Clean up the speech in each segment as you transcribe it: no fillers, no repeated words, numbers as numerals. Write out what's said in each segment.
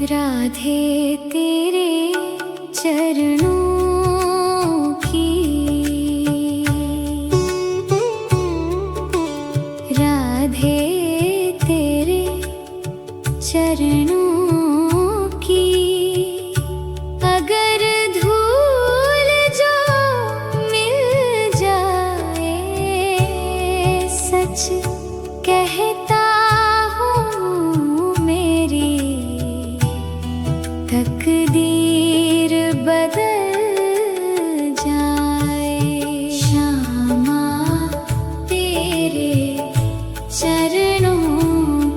राधे तेरे चरणों की, राधे तेरे चरणों की। अगर धूल जो मिल जाए, सच कहता हूँ मेरी तकदीर बदल जाए। श्यामा तेरे चरणों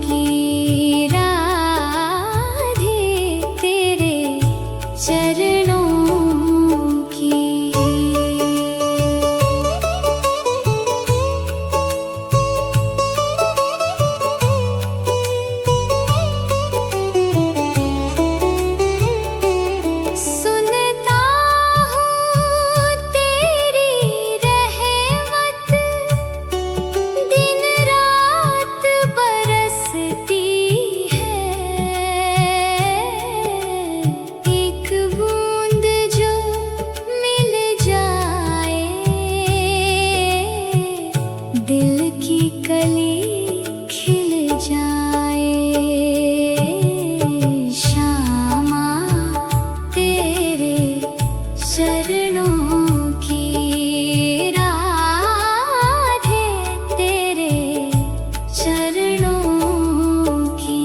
की, राधे तेरे चरणों की। सुनता हूँ तेरी रहमत दिन रात बरसती है। एक बूंद जो मिल जाए, दिल की कली खिल जाए। श्यामा तेरे चरणों की, राधे तेरे चरणों की।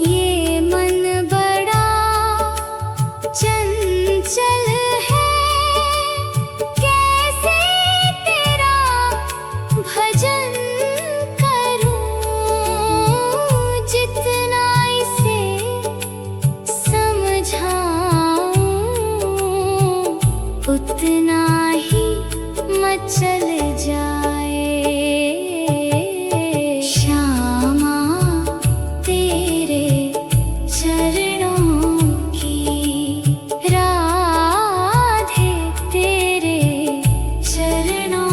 ये मन बड़ा चंचल है, कैसे तेरा भजन करूं। जितना इसे समझाऊं, उतना ही मचल जाए। श्यामा तेरे चरणों की, राधे तेरे चरणों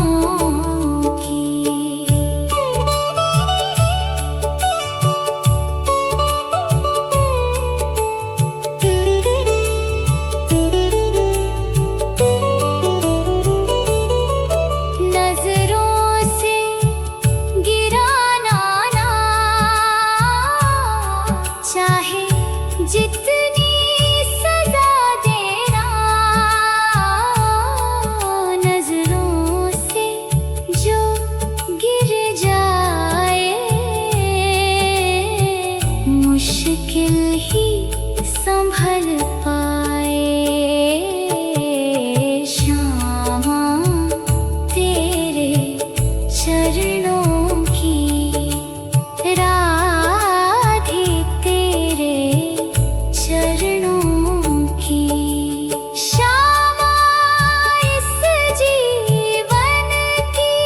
की। नजरों से गिराना ना चाहे जितनी सजा देना। नजरों से जो गिर जाए, मुश्किल ही संभल पाए। श्यामा तेरे चरणों की, राधे तेरे चरणों की। श्यामा इस जीवन की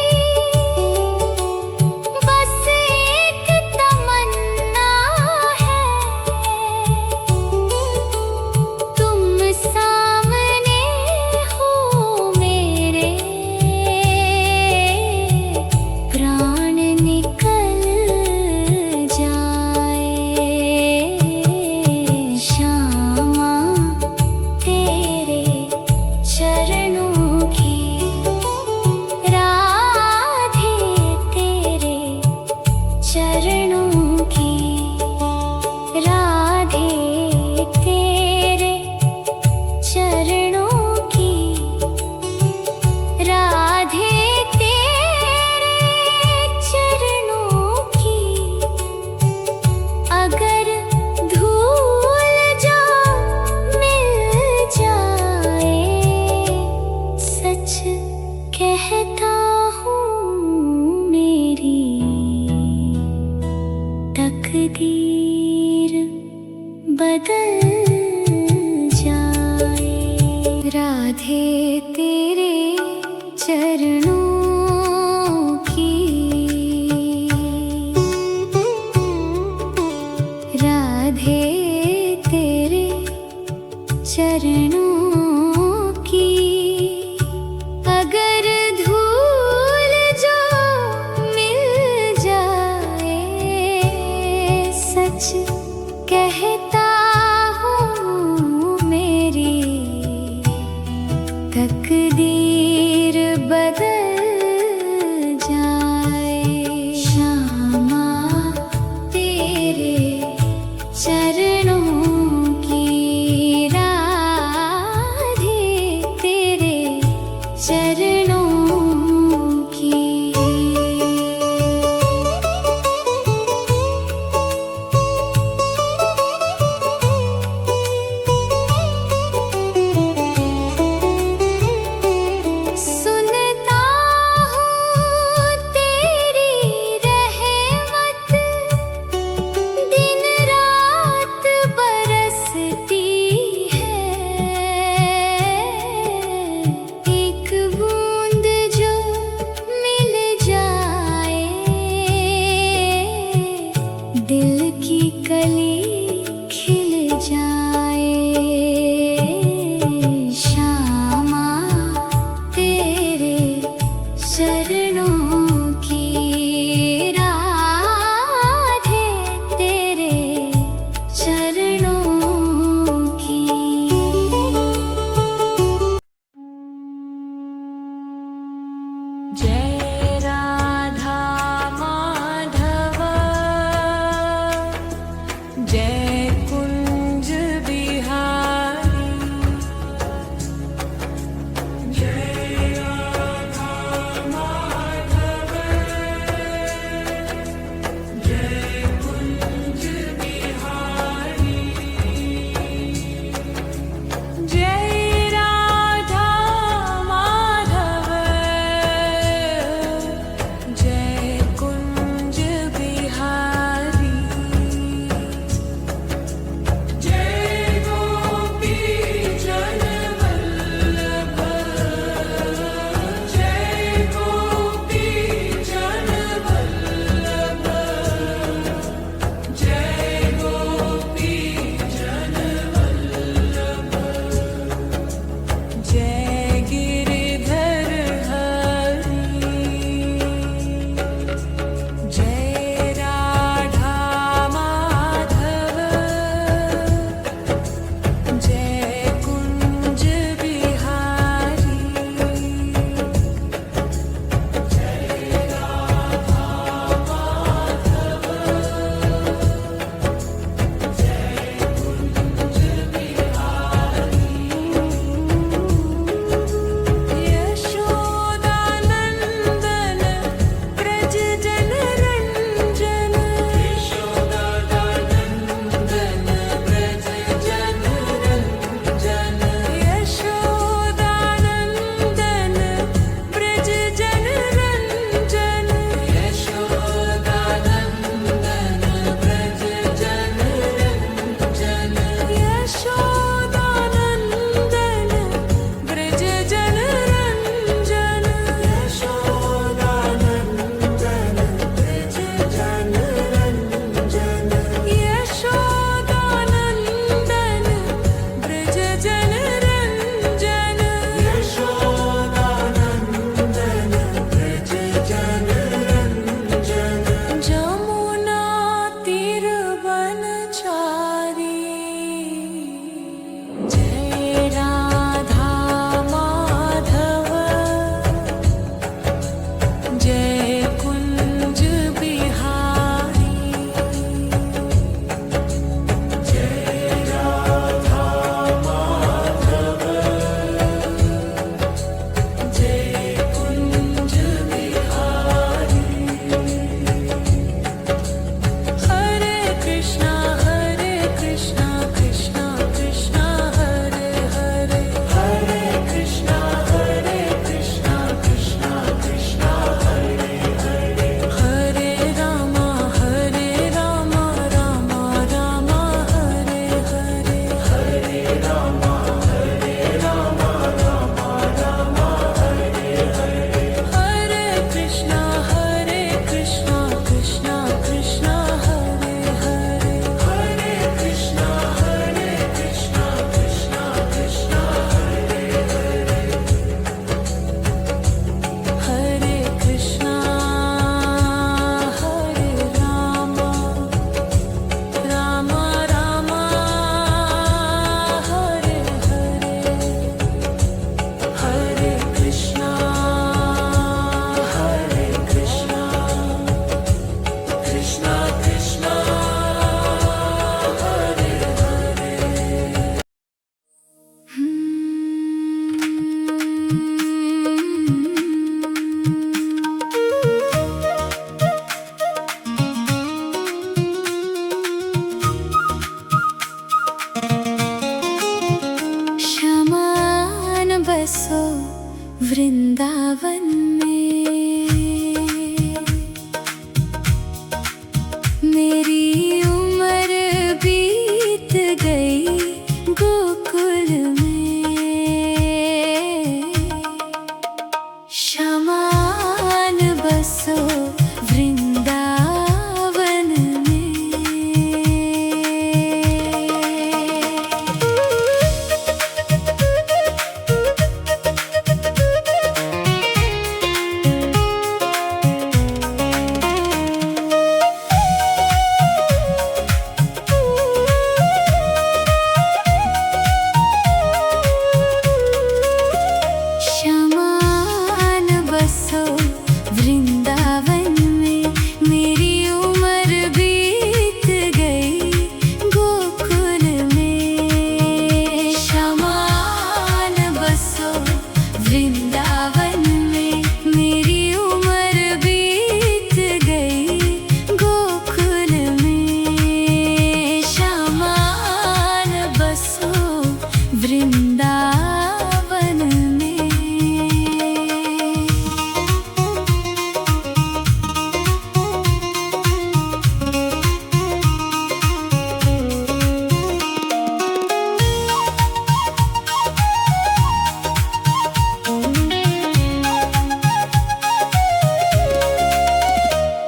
बस एक तमन्ना है। तुम सामने हो मेरे, प्राण निकल जाए। श्यामा तेरे चरणों की, राधे तेरे चरणों की। राधे तेरे चरणों की, राधे तेरे चरणों की। अगर धूल जो मिल जाए, सच कहता हूँ मेरी तकदीर बदल जाए। राधे तेरे चरणों की, राधे तेरे चरणों की। अगर धूल जो चरणों की राधे तेरे चरणों की। जय राधा माधव जय कुंज बिहारी। जय राधा माधव जय कुंज बिहारी। जय राधा माधव जय कुंज बिहारी। जय गोपी जन वल्लभ जय गोपी जन वल्लभ जय गोपी जन वल्लभ जय गिरिधर हरि। जय राधा माधव जय कुंज बिहारी। जय राधा माधव जय कुंज बिहारी। यशोदानंदन ब्रज जन रंजन। यशोदानंदन ब्रज जन रंजन। यशोदानंदन ब्रज जन रंजन। यशोदानंदन ब्रज जन रंजन। यशोदानंदन ब्रज जन रंजन। यशोदानंदन ब्रज जन रंजन। यशोदानंदन ब्रज जन रंजन। यशोदानंदन ब्रज जन रंजन। जमुना तीर वनचारी। जय राधा माधव जय कुंज बिहारी। जय राधा माधव जय कुंज बिहारी। हरे कृष्णा कृष्णा कृष्णा हरे हरे। हरे कृष्णा कृष्णा कृष्णा हरे हरे। हरे राम राम राम हरे हरे। हरे राम राम राम हरे हरे। हरे कृष्णा कृष्णा कृष्णा हरे हरे। हरे कृष्णा कृष्णा कृष्णा हरे हरे। हरे कृष्णा हरे राम राम राम हरे हरे। हरे कृष्णा कृष्णा कृष्णा हरे हरे। शमान बसो वृंदावन में। मेरी उम्र बीत गई गोकुल में। शमान बसो वृंदावन में। वृंदावन में मेरी उम्र बीत गई गोकुल में। शमान बसो वृंदावन में मेरी उम्र बीत गई गोकुल में। शमान बसो वृंदावन में।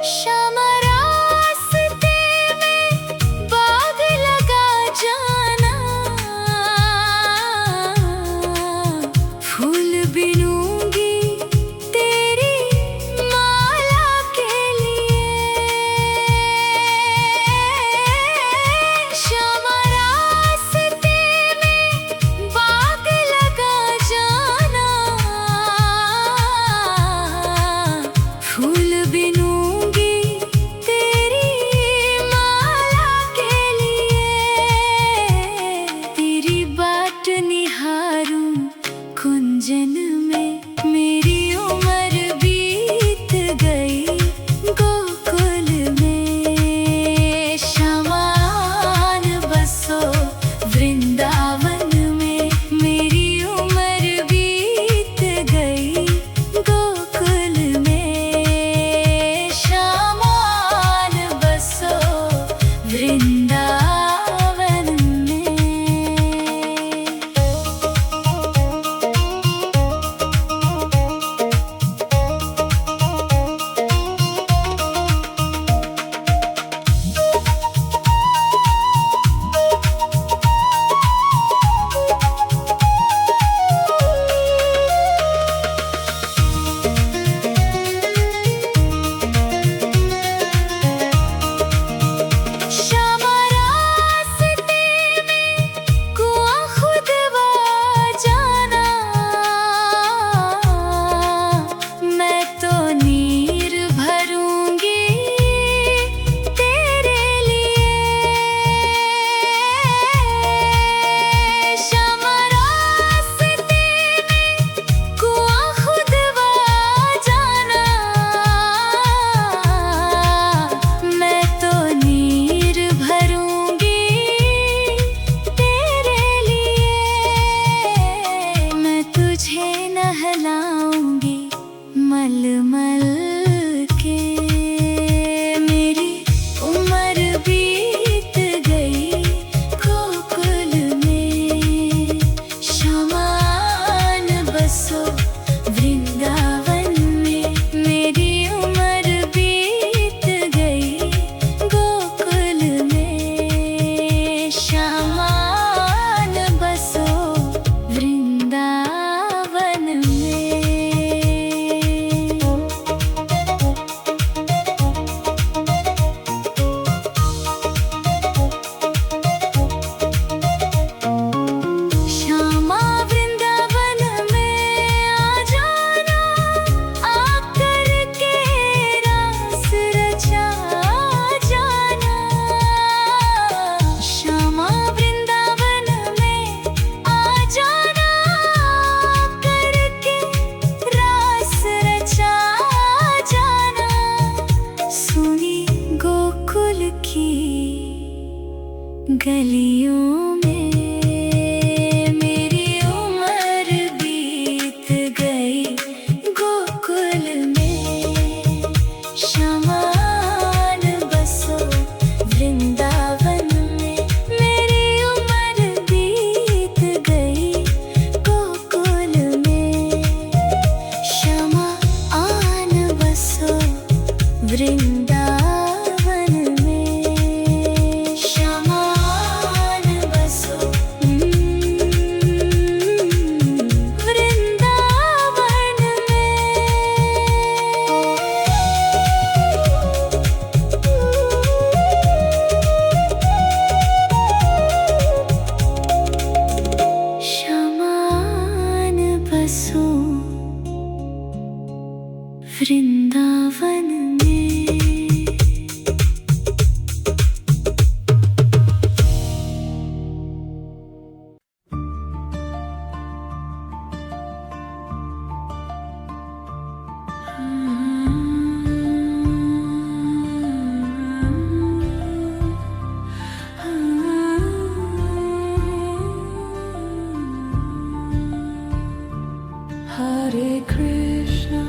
श्याम रास्ते में बाग लगा जाना, फूल बिनूंगी तेरी माला के लिए। श्याम रास्ते में बाग लगा जाना, फूल बिनूंगी तेरी माला के लिए। तेरी बाट निहारूं कुंजन में मेरी उम्र बीत गई गोकुल में। शमान बसो वृंदावन में मेरी उम्र बीत गई गोकुल में। शमान बसो वृंदावन में। श्याम रास्ते में कुआं खुदवा जाना, मैं तो नीर भरूंगी तेरे लिए। श्याम रास्ते में कुआं खुदवा जाना, मैं तो नीर भरूंगी तेरे लिए। मैं तुझे नहलाऊंगी मलमल के मेरी उम्र बीत गई गोकुल में। शमान बसो वृंदावन में मेरी उम्र बीत गई गोकुल में। शमान बसो वृंदावन में। श्यामा वृंदावन में आ जाना, आकर के रास रचा जाना। श्यामा वृंदावन में आ जाना, आकर के रास रचा जाना। सुनी गोकुल की गलियों में मेरी उम्र बीत गई गोकुल में। शमान बसो वृंदावन में मेरी उम्र बीत गई गोकुल में। शमान बसो वृंदावन में। शमान वृंदावन में। Hare Krishna,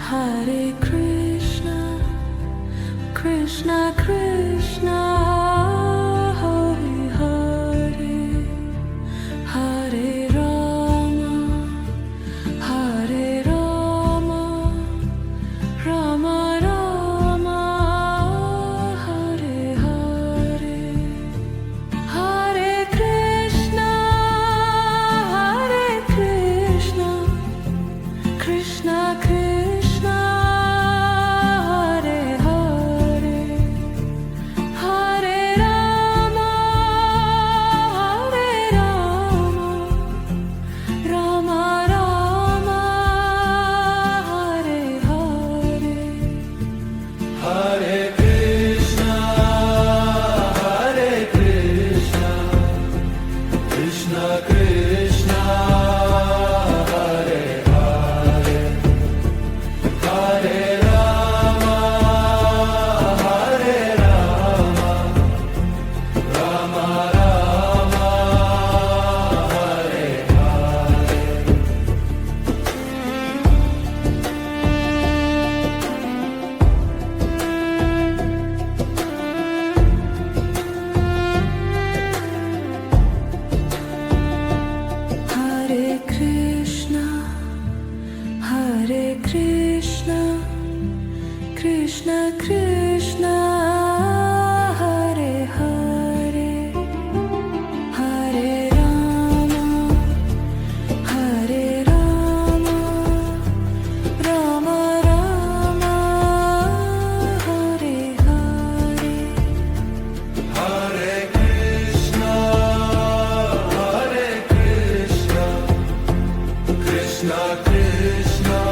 Hare Krishna, Krishna Krishna, Hare Hare, Hare Rama, Hare Rama, Rama Rama, Hare Hare, Hare Krishna, Hare Krishna, Krishna Krishna, Hare Hare, Hare Rama, Hare Rama, Rama Rama, Hare Hare, Hare Krishna, Hare Krishna, Krishna Krishna, Hare Hare, Hare Rama, Hare Rama, Rama Rama, Hare Hare Krishna, Hare Krishna, Krishna Krishna, Hare Hare, Hare Rama, Hare Rama, Rama Rama, Hare Hare, Hare Krishna, Hare Krishna, Krishna Krishna,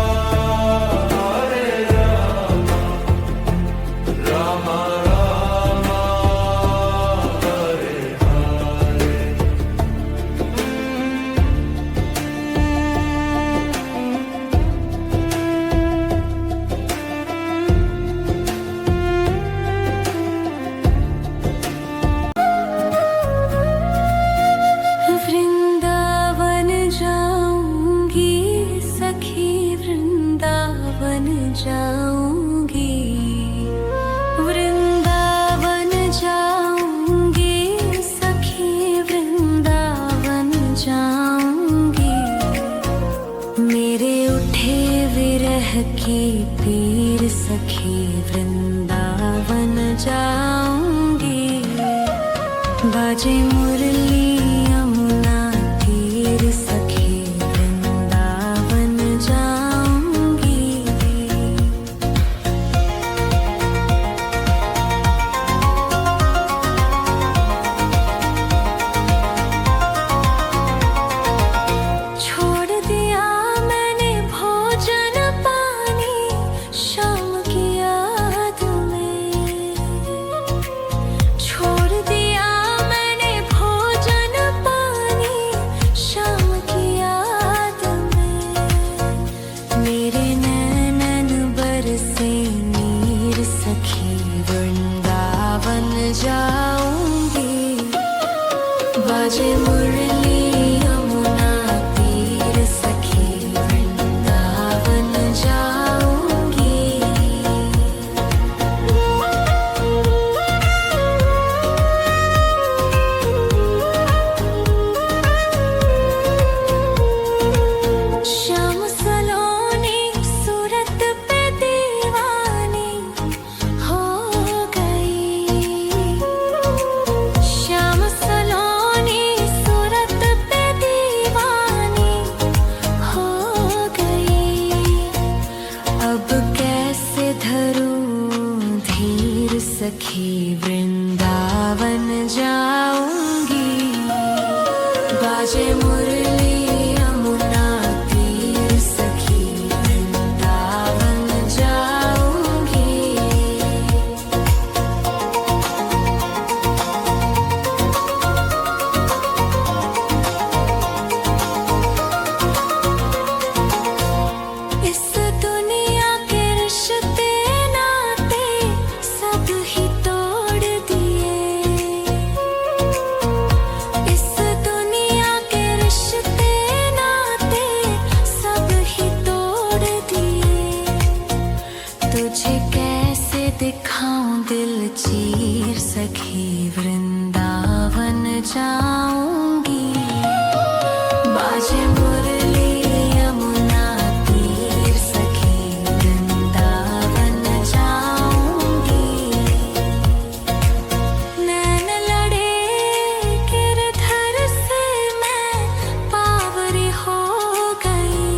Hare Hare, Hare Rama, Hare Rama, Rama Rama, Hare Hare. Vrindavan जाऊंगी सखी, वृंदावन जाऊंगी, वृंदावन जाऊंगी सखी, वृंदावन जाऊंगी, मेरे उठे विरह की पीर सखी, वृंदावन जाऊंगी, बाजे मुरली यमुना तीर सखी, वृंदावन जाऊंगी, छोड़ दिया मैंने भोजन पानी शाम की याद में, छोड़ दिया मैंने भोजन पानी शाम की याद में, मेरे नैनन बरसे नीर सखी, वृंदावन जाऊंगी, बाजे मुरली यमुना तीर सखी, वृंदावन जाऊंगी, श्याम सलोनी सूरत पे दीवानी हो गई, श्याम सलोनी सूरत बाजे मुरली यमुना तीर सखी वृंदावन जाऊंगी। इस दुनिया के रिश्ते नाते सब ही तोड़ दिए। इस दुनिया के रिश्ते नाते सब ही तोड़ दिए। तुझे कैसे दिखाऊं दिल चीर सखी वृंदावन जाऊंगी। बाजे मुरली यमुना तीर सखी वृंदावन जाऊंगी। नैन लड़े गिरधर से मैं पावरी हो गई।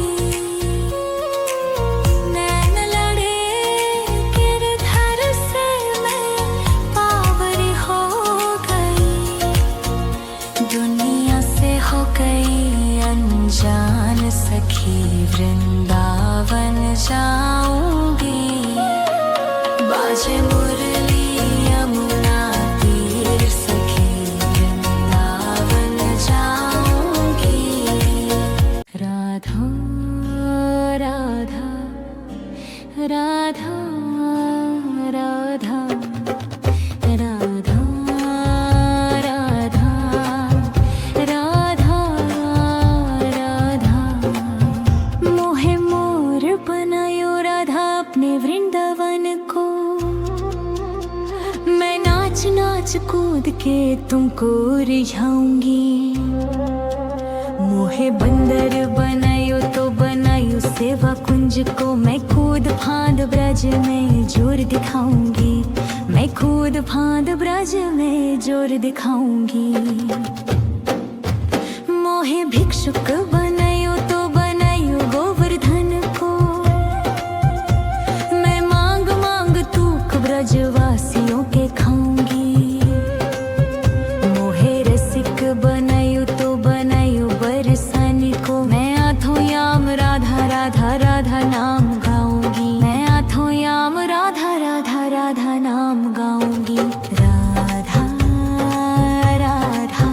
नैन लड़े गिरधर से मैं पावरी हो गई। दुनिया से हो गई अनजान सखी वृंदावन जाऊंगी। बाजे मुरली यमुना तीर सखी वृंदावन जाऊंगी। राधा राधा राधा राधा राधा राधा राधा राधा। मोहे मोर बनायो राधा अपने वृंदावन को। मैं नाच नाच कूद के तुमको रिझाऊंगी। मोहे बंदर बनायो तो बनायो सेवा कुंज को। मैं कूद फांद ब्रज में जोर दिखाऊंगी। मैं कूद फांद ब्रज में जोर दिखाऊंगी। मोहे भिक्षुक बनायो तो बनायो गोवर्धन को। मैं मांग मांग तूक ब्रजवासियों के खाऊंगी। मोहे रसिक बनायो तो बनायो बरसाने को। मैं आठों याम राधा राधा राधा नाम गाऊंगी। मैं आठों याम राधा राधा राधा नाम गाऊंगी। राधा राधा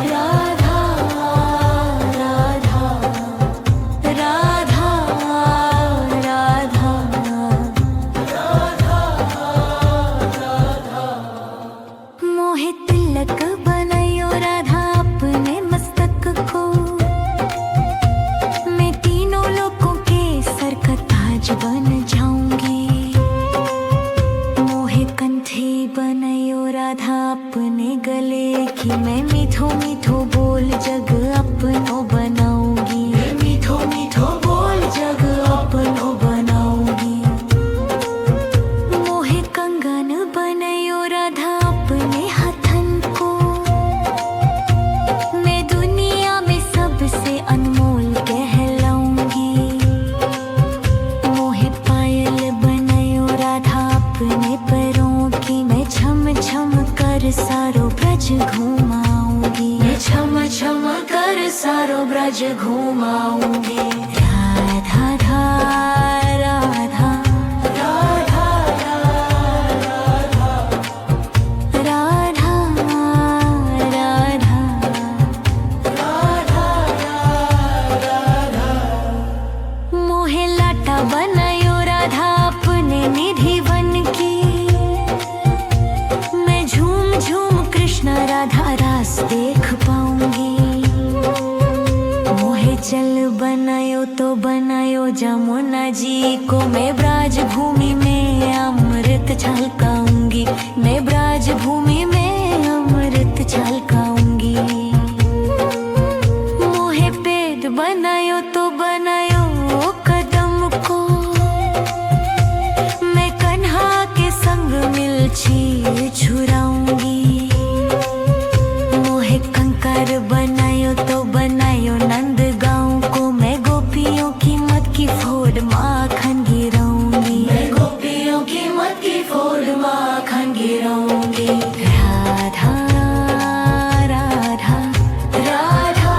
राधा राधा राधा राधा। मोहे तिलक बनायो राधा अपने मस्तक को। मैं तीनों लोगों के सर का ताज बन जाऊंगी। मोहे कंठी बनायो राधा अपने गले की। मैं मीठो मीठो बोल जग अपनो बनाऊंगी। मैं मीठो मीठो बोल जग अपनो बनाऊंगी। मोहे कंगन बनायो राधा अपने हथन को। मैं दुनिया में सबसे अनमोल कहलाऊंगी। मोहे पायल बनायो राधा अपने पैरों की। मैं छम छम कर सारो ब्रज घुमाऊंगी। मैं छम छम कर सारो ब्रज घुमाऊंगी। राधा राधा राधा राधा राधा। मोहे लाटा बनायो राधा अपने निधि बन की। मैं झूम झूम कृष्ण राधा रास देख पाऊंगी। मोहे चल बनायो तो बनायो जमुना जी को। मैं ब्राज भूमि में अमृत छलकाऊंगी। मैं ब्राज भूमि में अमृत छलकाऊंगी। मोहे पेद बनायो तो बनायो कदम को। मैं कन्हा के संग मिलछी छुराऊंगी। मोहे कंकर बनायो तो बनायो नंद गांव को। मैं गोपियों की मत की फोड़ माखन गिराऊंगी। मैं गोपियों की मत की फोड़ माखन गिराऊंगी। राधा राधा राधा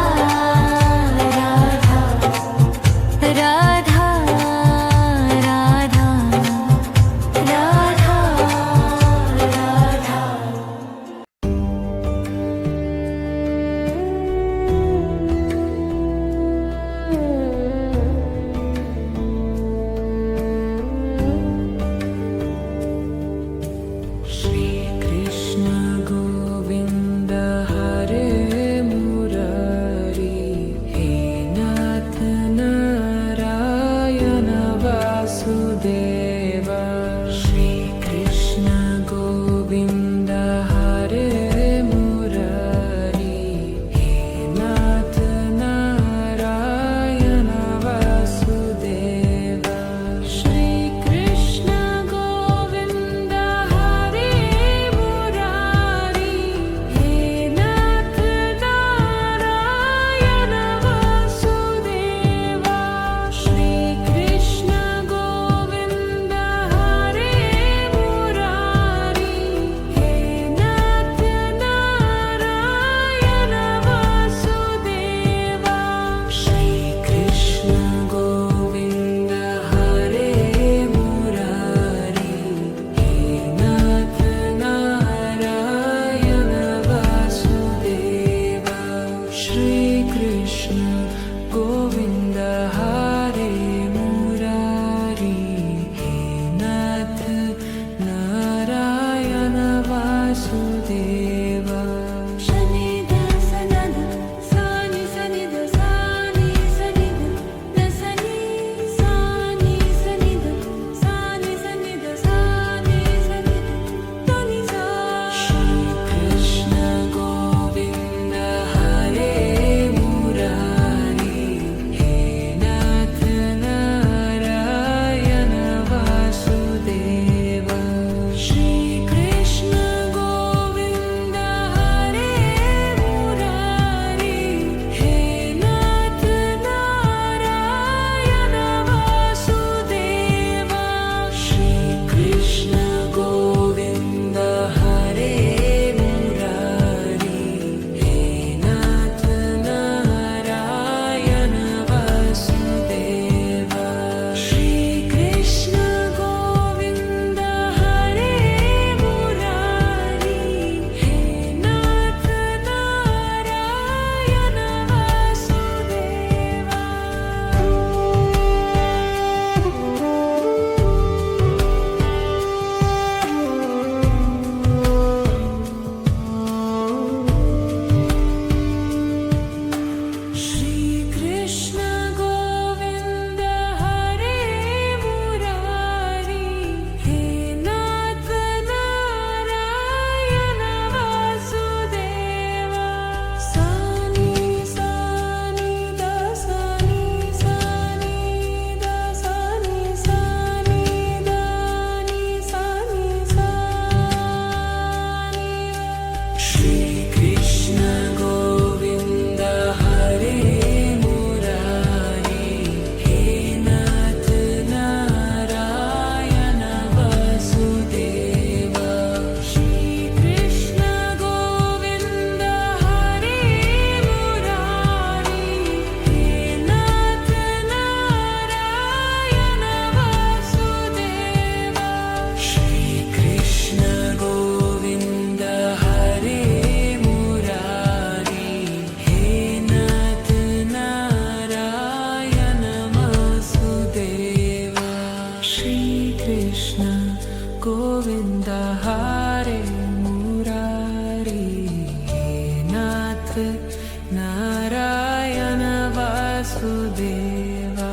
नारायण वासुदेवा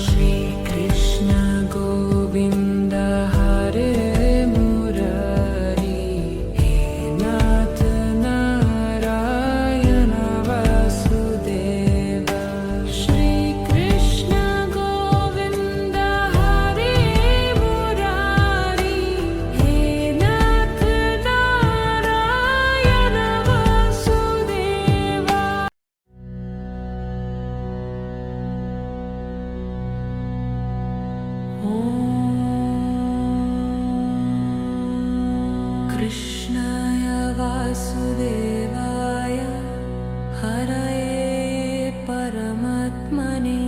श्री कृष्ण गोविंद हरे मुरारी हे नाथ नारायण वासुदेवा श्री कृष्ण गोविंद हरे मुरारी हे नाथ नारायण वासुदेवा कृष्णाय वासुदेवाय हरये परमात्मने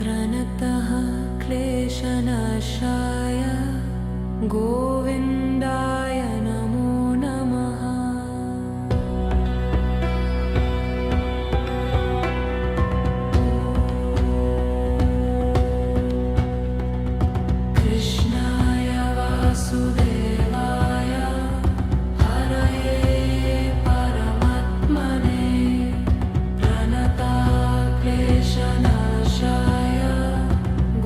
प्रणतः क्लेशनाशाय गोविन्दाय नमो नमः कृष्णाय वासुदेवाय हरये परमात्मने प्रणताः क्लेशनाशाय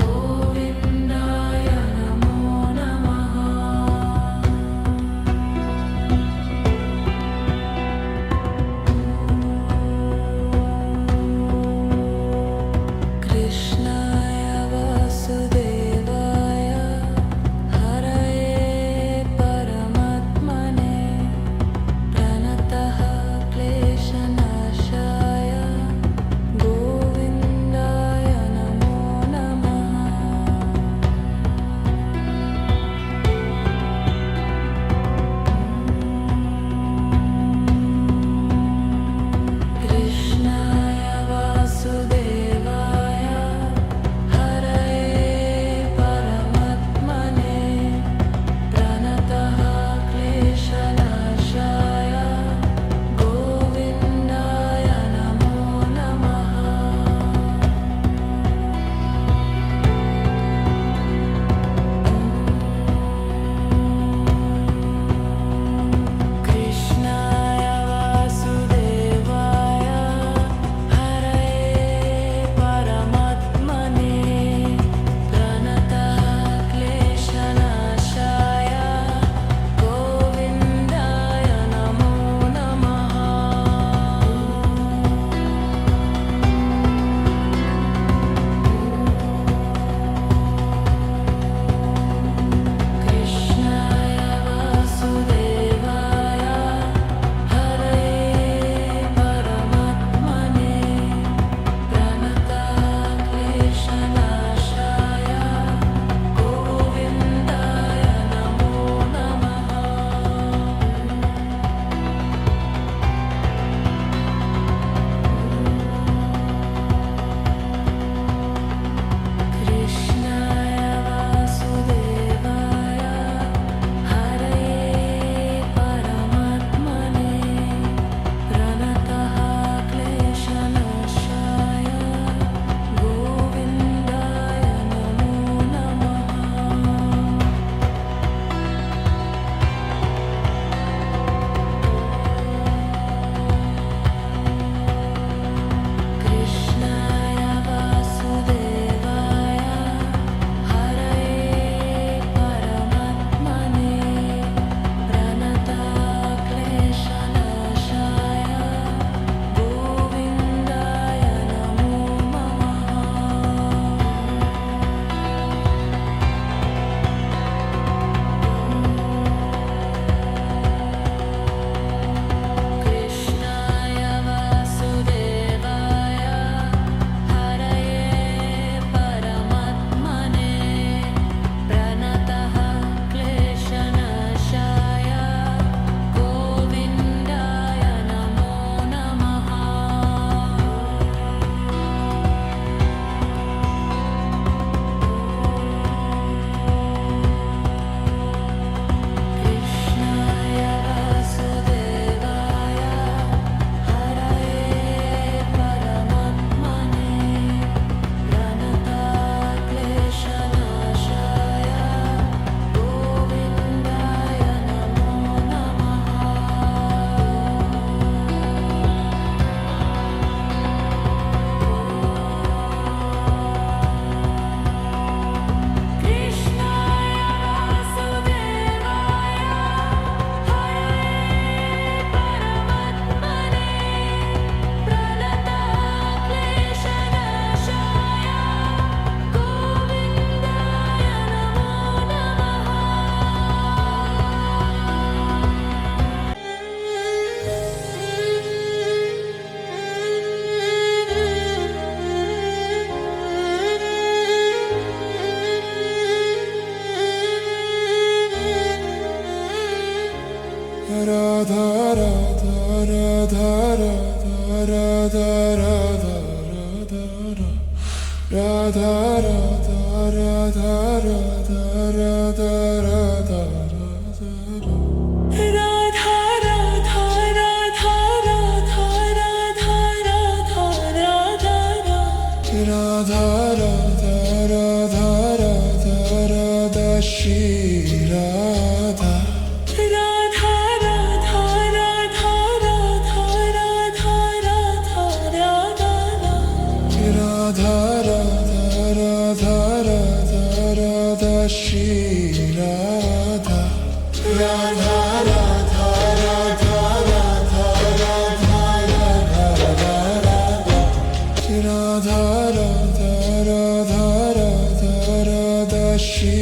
गोविन्दाय नमो नमः Radha Radha Radha Radha Radha Radha Radha Radha Radha Radha Radha Radha Shri Radha Radha Radha Radha Radha Radha Radha Radha Radha Radha Radha Radha Radha Shri Radha Radha Radha Radha Radha Radha Radha Radha Radha Radha Radha Radha Shri Radha Radha Radha Radha Radha Radha Radha Radha Radha Radha Radha Radha Radha Shri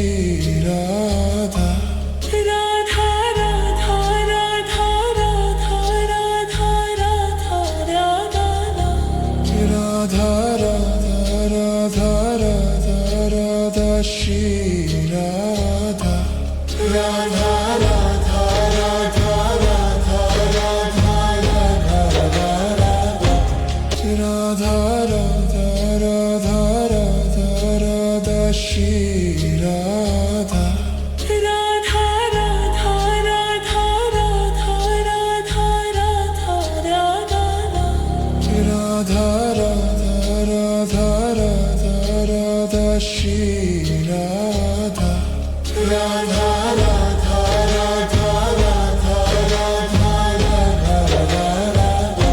Radha Radha Radha Radha Radha Radha Radha Radha Radha Radha Radha Shri Radha Radha Radha Radha Radha Radha Radha Radha Radha Radha Radha Radha Radha Shri Radha Radha Radha Radha Radha Radha Radha Radha Radha Radha Radha Shri Radha Radha Radha Radha Radha Radha Radha Radha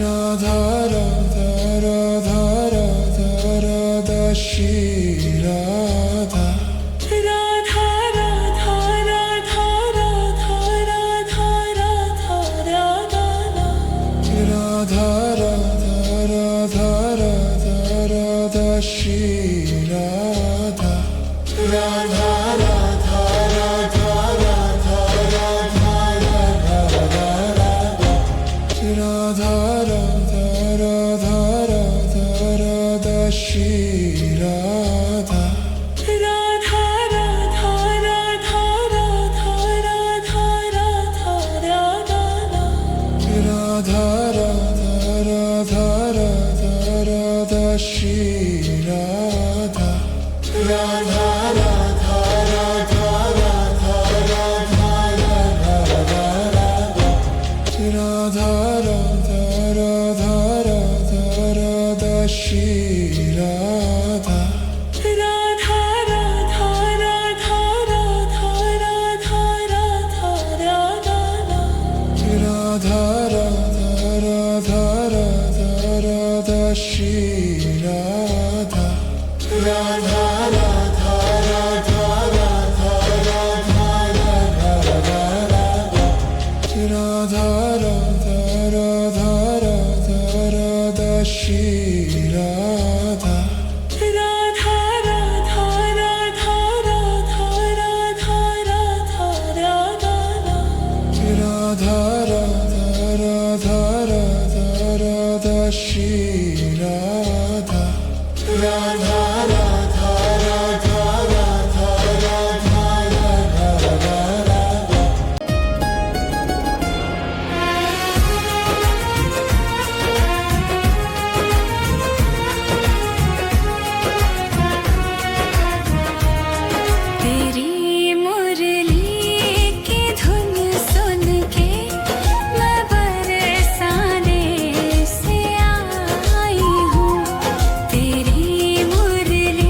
Radha Radha Radha Radha Radha Shri Radha Radha Radha Radha Radha Radha Radha Radha Radha Radha Radha Shri Radha Radha Radha Radha Radha Radha Radha Radha Radha Radha Radha Radha Radha Shri Radha Radha Radha Radha Radha Radha Radha Radha Radha Radha Radha Shri Radha Radha Radha Radha Radha Radha Radha Radha Radha Radha Radha Radha Radha Shri Radha Radha Radha Radha Radha Radha Radha Radha Radha Radha Radha Shri Radha Radha Radha Radha Radha Radha Radha Radha Radha Radha Radha Radha Radha Shri Radha Radha Radha Radha Radha Radha तेरी मुरली की धुन सुन के मैं बरसाने से आई हूँ। तेरी मुरली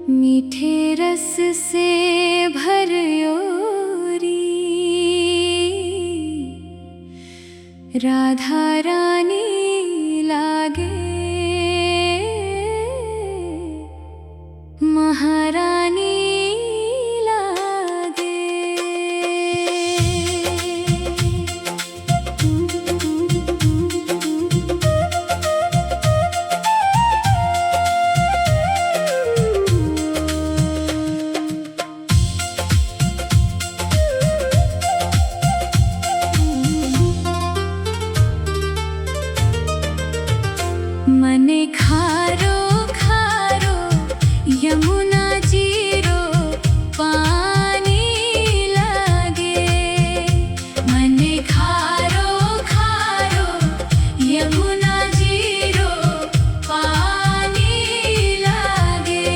मीठे रस से भरयोरी राधा रानी लागे महारानी लागे। मने खारो खारो यमुना जीरो पानी लागे। मने खारो खारो यमुना जीरो पानी लागे।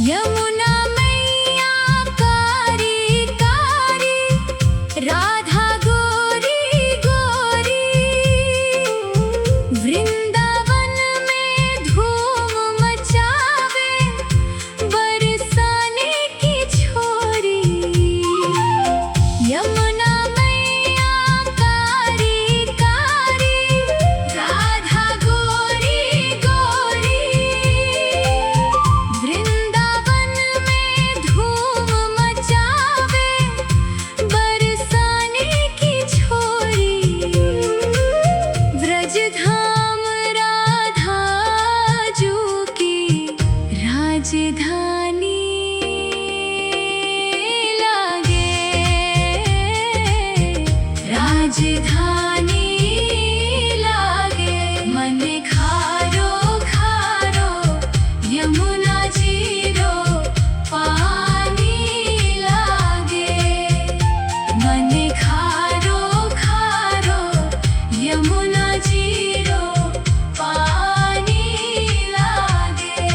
यमुना मैया कारी कारी राधा गोरी गोरी। वृंदावन में धूम मचावे बरसाने की छोरी। यमुना मैया कारी कारी राधा गोरी गोरी। वृंदावन में धूम मचावे बरसाने की छोरी। व्रजधाम राधा जू की राजधानी लागे। राजधानी लागे। मने खारो खारो यमुना जीरो पानी लागे। मने खारो खारो यमुना जीरो पानी लागे।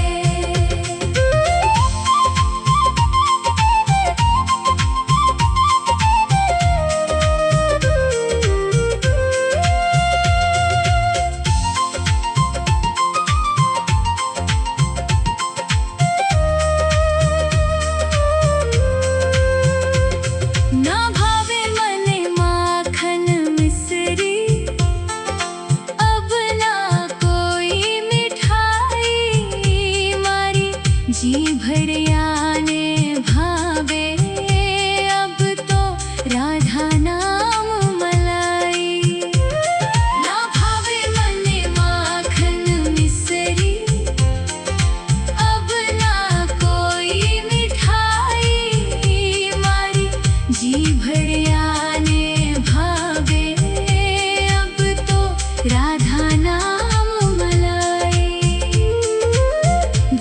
ना भावे मने माखन मिश्री अब ना कोई मिठाई। मारी जी भरियाने भावे अब तो राधा नाम मलाई। ना भावे मने माखन मिश्री अब ना कोई मिठाई। मारी जी भरियाने भावे अब तो राधा नाम मलाई।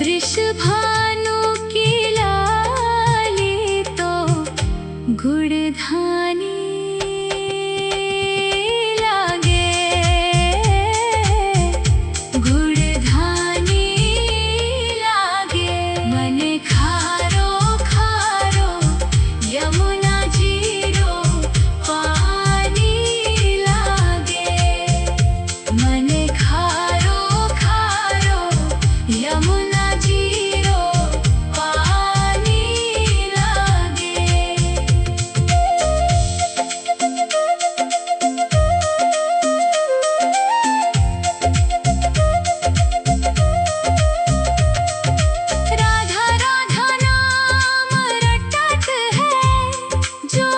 वृषभानु की लाली तो गुड़धानी लागे। गुड़धानी लागे। मने खारो खारो यमुना जीरो पानी लागे। मने खारो खारो यमुना जीरो पानी लागे। राधा राधा नाम रटत है जो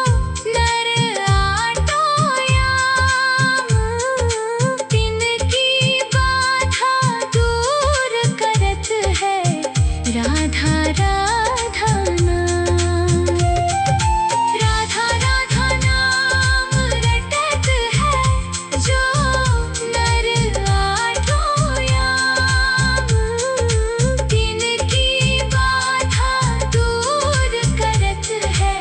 नर आटो याम। तिनकी बाधा दूर करत है राधा राधा नाम। राधा राधा नाम रटत है जो नर आटो याम। तिनकी बाधा दूर करत है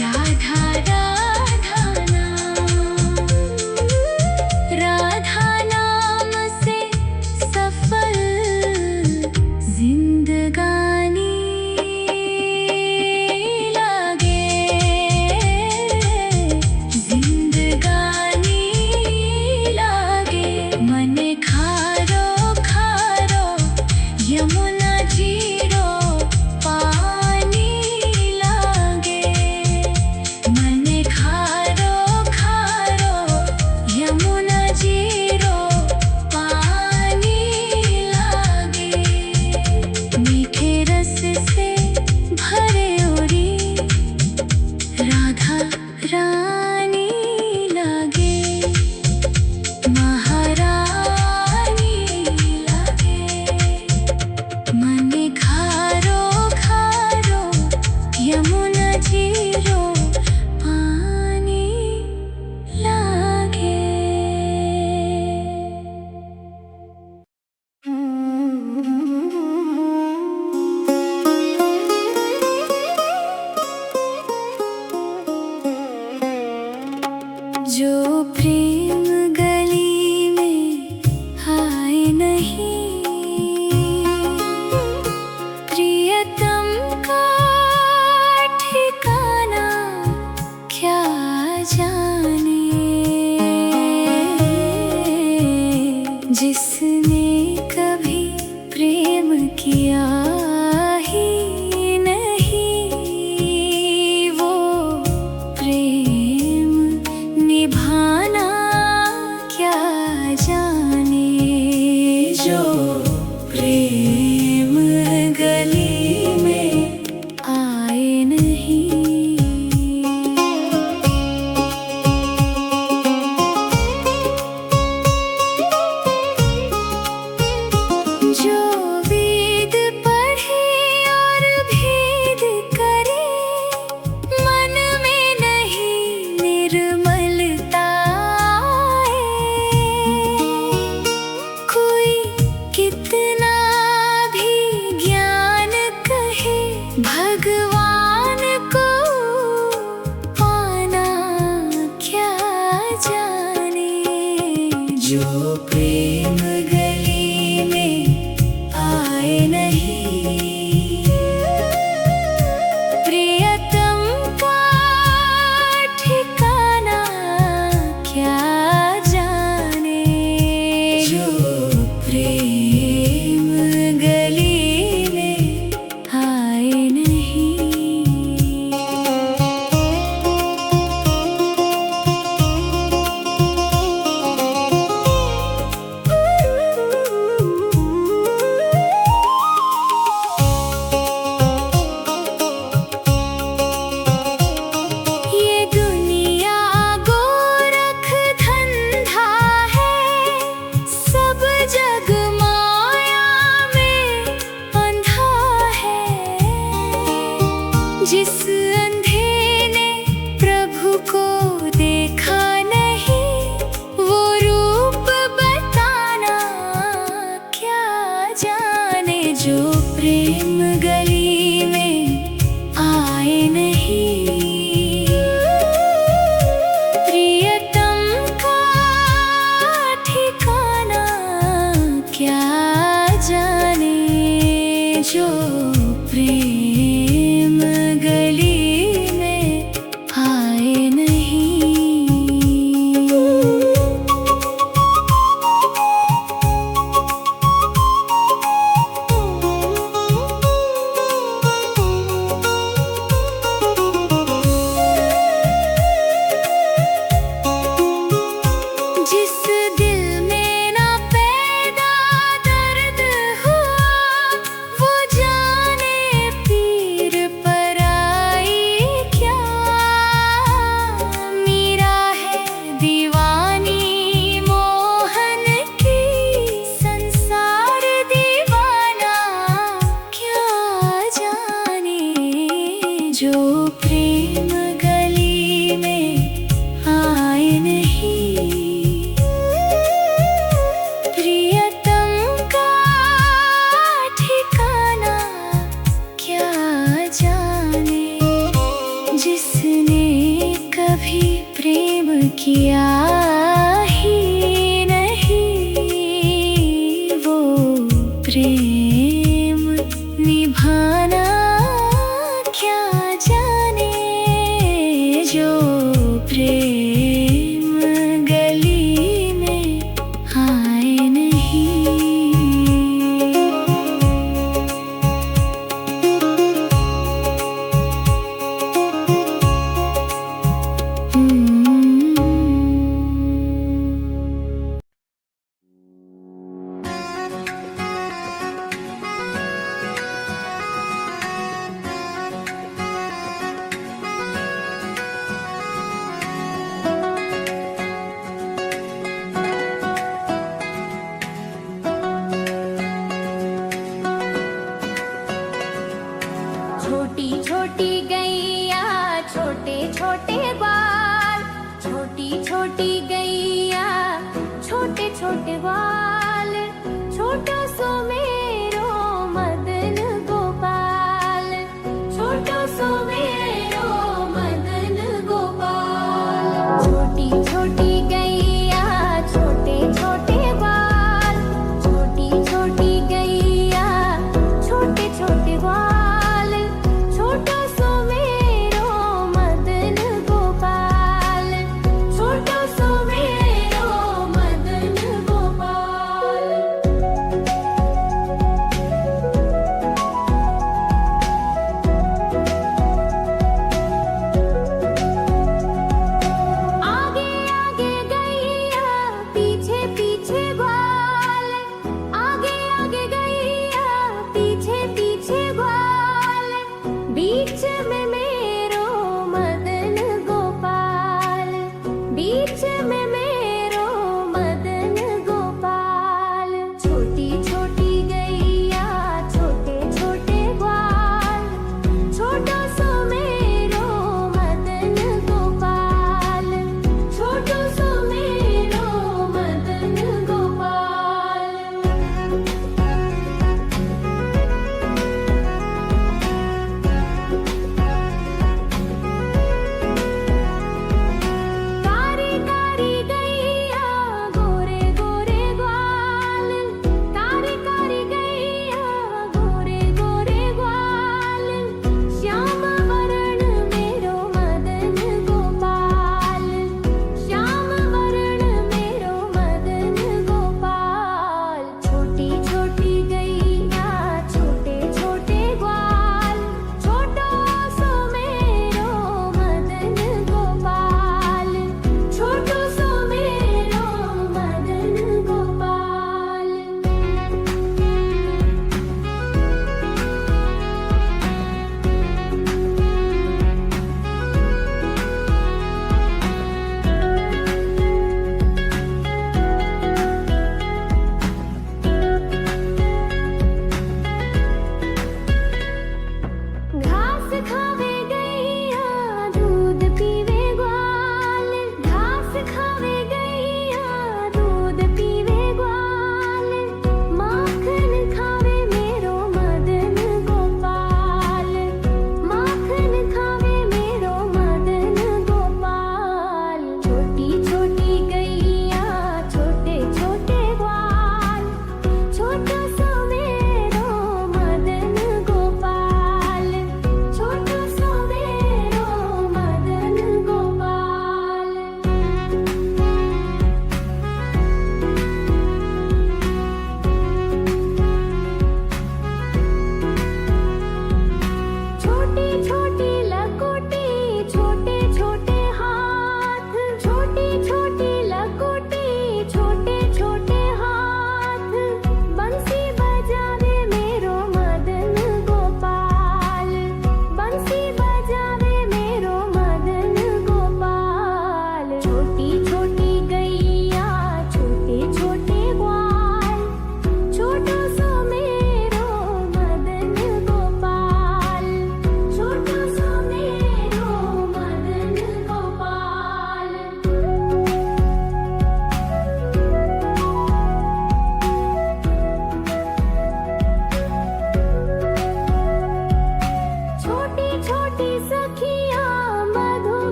राधा राधा नाम। राधा नाम से सफल जिंदगानी जीरो पानी लागे। मन खारो खारो यमुना जीरो पानी लागे। मीठे रस से भरे उरी राधा रानी लागे। महारानी लागे। मन खारो खारो यमुना जीरो पानी लागे। जो प्रेम गली में आए नहीं, प्रियतम का ठिकाना क्या जाने। जिसने कभी प्रेम किया ही नहीं, वो प्रेम निभाना क्या जाने। जो प्रेम गली में आए नहीं। जो वेद पढ़े और भेद करे, मन में नहीं निर्मलता आए। कोई कितना भी ज्ञान कहे, भगवान को पाना क्या जाने। जो प्रेम गली में आए नहीं, प्रियतम का ठिकाना क्या जाने। जो प्रेम गली में आए नहीं। ये दुनिया गोरख धंधा है, सब जग माया में अंधा है। जिस अंधे ने प्रभु को देखा नहीं, वो रूप बताना क्या जाने। जो प्रेम गली में आए नहीं, प्रियतम का ठिकाना क्या जाने। जो प्रेम गली में आए नहीं। जिस दिल में ना पैदा दर्द हुआ, वो जाने पीर पराई क्या। मीरा है दीवानी मोहन की, संसार दीवाना क्या जाने। जो प्रेम गली में आए नहीं, प्रियतम का ठिकाना क्या जाने। जिसने कभी प्रेम किया ही नहीं, वो प्रेम निभाना क्या जाने। जो प्रेम गली में आए नहीं। छोटी छोटी गैया छोटे छोटे बाल, छोटी छोटी गैया छोटे छोटे बाल, छोटा सो मेरो मदन गोपाल, छोटा सो मेरो मदन गोपाल। छोटी छोटी गैया छोटे छोटे बाल, छोटी छोटी गैया छोटे छोटे बाल, छोटा सो मेरो मदन गोपाल, छोटा सो मेरो मदन गोपाल।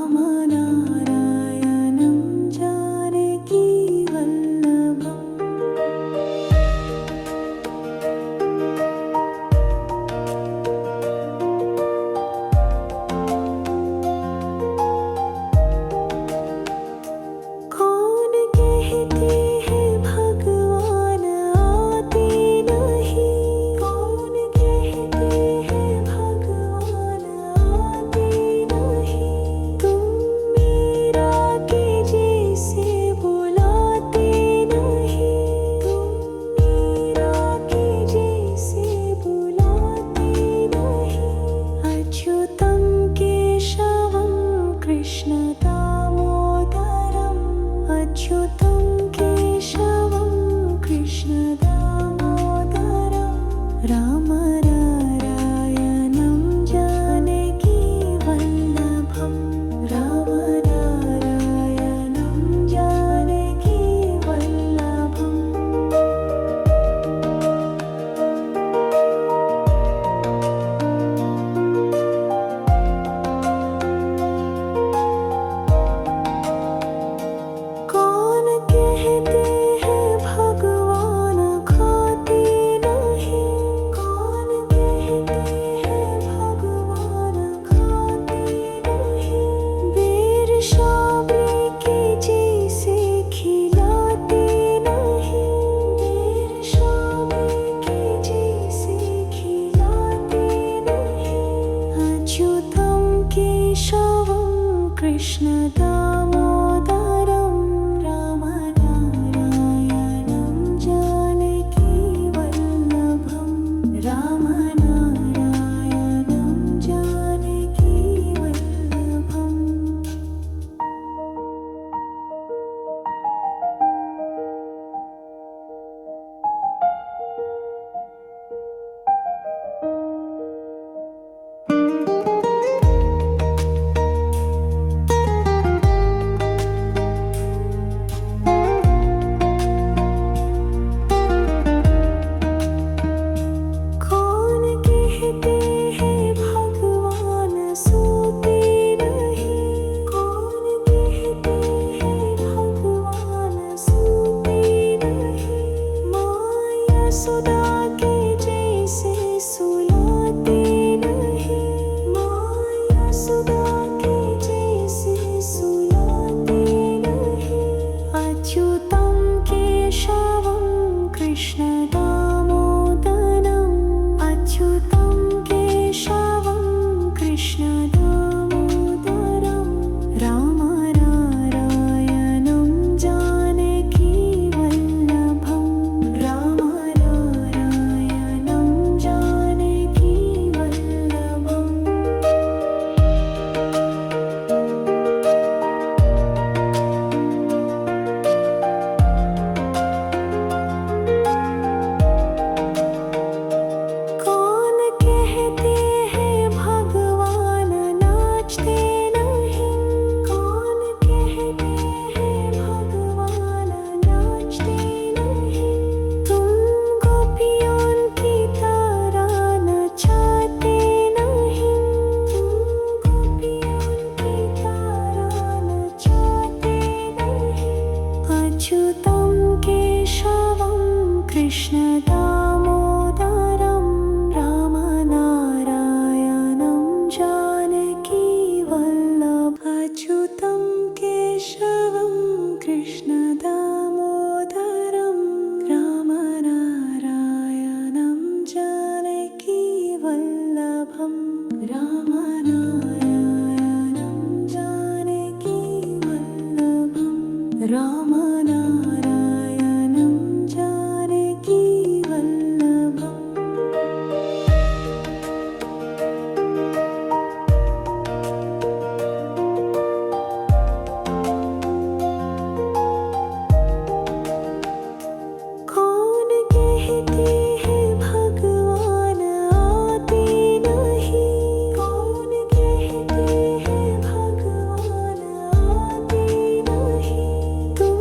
राम नारायणं जानकी वल्लभम् कौन कहते हैं भगवान आते नहीं, कौन कहते हैं भगवान आते नहीं, तुम मीरा के जैसे बुलाते नहीं, तुम मीरा के जैसे बुलाते नहीं, अच्युतं केशवं कृष्ण दामोदरम् अच्युतं केशवं कृष्ण दामोदरं राम नारायणं जानकी वल्लभं राम नारायणं जानकी वल्लभम् कौन कहते हैं भगवान खाते नहीं, कौन कहते हैं भगवान खाते नहीं, बेर शाबरी के जैसे खिलाते नहीं, बेर शाबरी के जैसे खिलाते नहीं, अच्युतं केशवं कृष्ण दामोदरं राम नारायणं जानकी वल्लभं राम नारायणं जानकी वल्लभम् कौन कहते हैं भगवान सोते नहीं, कौन कहते हैं भगवान सोते नहीं, माँ यशोदा के जैसे सुलाते नहीं, माँ यशोदा के जैसे सुलाते नहीं, अच्युतं केशवं कृष्ण दामोदरम् अच्युतं केशवं कृष्ण दामोदरं राम नारायणं जानकी वल्लभं राम नारायणं जानकी वल्लभम् कौन कहते हैं भगवान नाचते नहीं, कौन कहते हैं भगवान नाचते नहीं, तुम गोपियों की तरह नचाते नहीं, तुम गोपियों की तरह नचाते नहीं, अच्युतं केशवं कृष्ण दामोदरं राम नारायणं जानकी वल्लभ अच्युतं केशवं कृष्ण दामोदरं राम नारायणं जानकी वल्लभं राम नारायणं जानकी वल्लभं राम नारायणं जानकी वल्लभम् कौन कहते हैं भगवान आते नहीं, कौन कहते हैं भगवान आते नहीं, तुम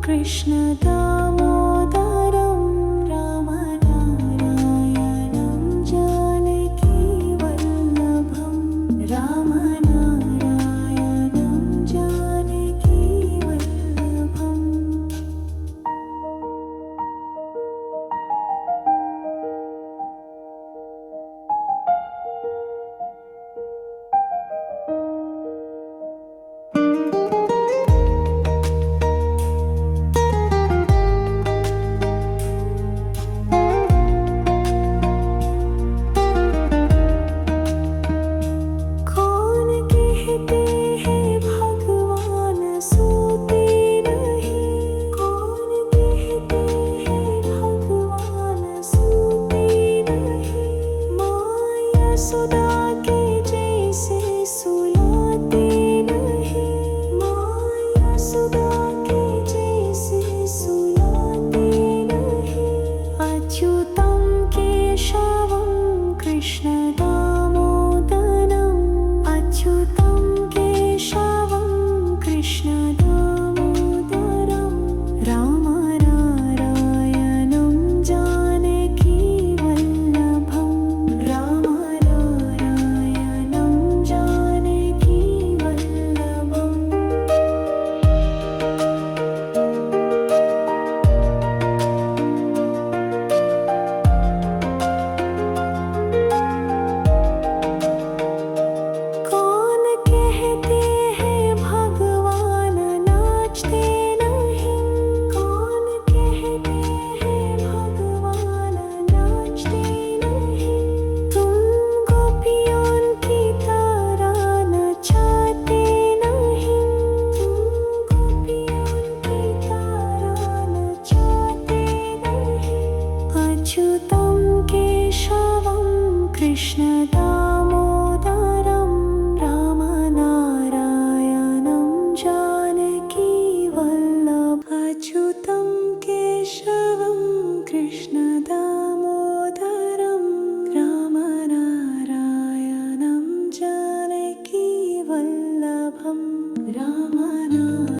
कृष्ण दामोदर